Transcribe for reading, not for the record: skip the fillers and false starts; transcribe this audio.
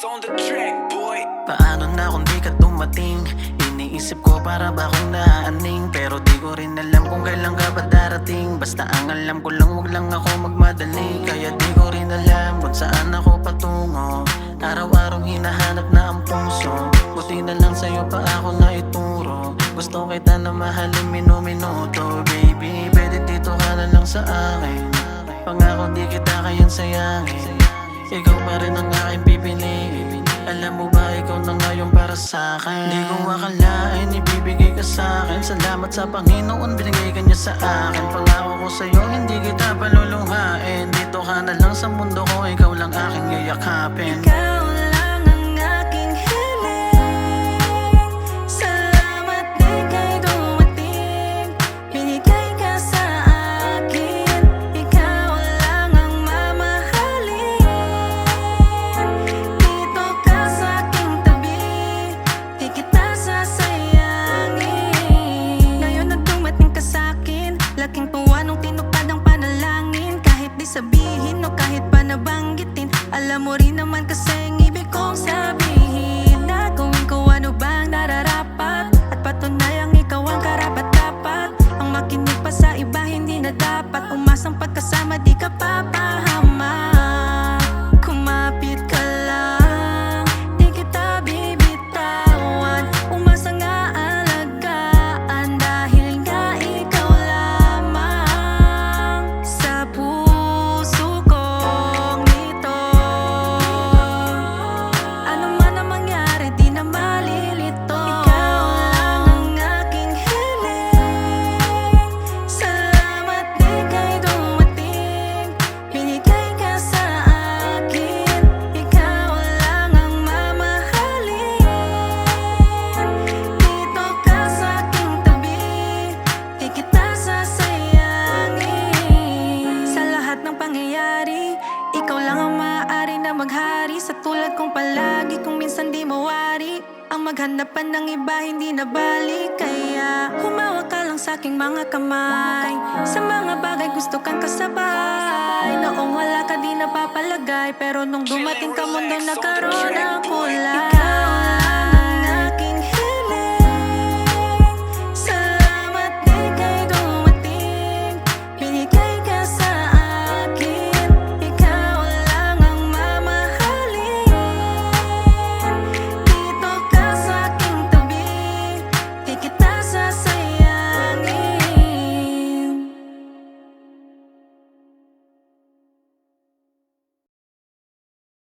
on the track, boy. Paano na kung di ka dumating? Iniisip ko para ba akong naaaning, pero di ko rin alam kung kailan ka ba darating. Basta ang alam ko lang, wag lang ako magmadali. Kaya di ko rin alam kung saan ako patungo. Araw-araw hinahanap na ang puso. Buti na lang sa'yo pa ako na ituro. Gusto kita na mahalin minuminuto. Baby, pwede dito ka na lang sa akin. Pangako di kita kayang sayangin. Ikaw pa rin ang aking pipiliin. Alam mo ba ikaw na ngayon para sa'kin? Di ko akalain ibibigay ka sa'kin. Salamat sa Panginoon, binigay ka niya sa akin. Pangako ko sa'yo, hindi kita paluluhain. Dito ka na lang sa mundo ko, ikaw lang aking yayakapin. Ikaw lang ang aking hiling. Salamat di kay dumating. Binigay ka sa akin. Ikaw lang ang mamahalin. Dito ka sa aking tabi, di kita sasayangin. Ngayon na dumating ka sa'kin, laking tuwa nung tinupad ang panalangin. Kahit di sabihin o kahit pa nabanggitin, alam mo rin naman kasi ang ibig kong sabihin. Na gawin ko ano bang nararapat, at patunayang ikaw ang karapat-dapat. Ang makinig pa sa iba hindi na dapat. Umasang pagkasama di ka papahamak. Kumapit ka lang, di kita bibitawan. Umasang aalagaan dahil nga ikaw lamang sa puso kong ito. Ano man ang mangyari, di na malilito. Ikaw lang ang aking hiling. Salamat di kay dumating. Binigay ka sa akin. Ikaw lang ang mamahalin. Dito ka sa aking tabi, di kita sasayangin. Sa lahat ng pangyayari, ikaw lang ang maaari na maghari. Sa tulad kong palagi, kung minsan di mawari. Ang maghanapan ng iba hindi na balik. Kaya humawak ka lang sa aking mga kamay. Sa mga bagay gusto kang kasabay. Noong wala ka di napapalagay, pero nung dumating ka mundo nagkaroon ng kulay.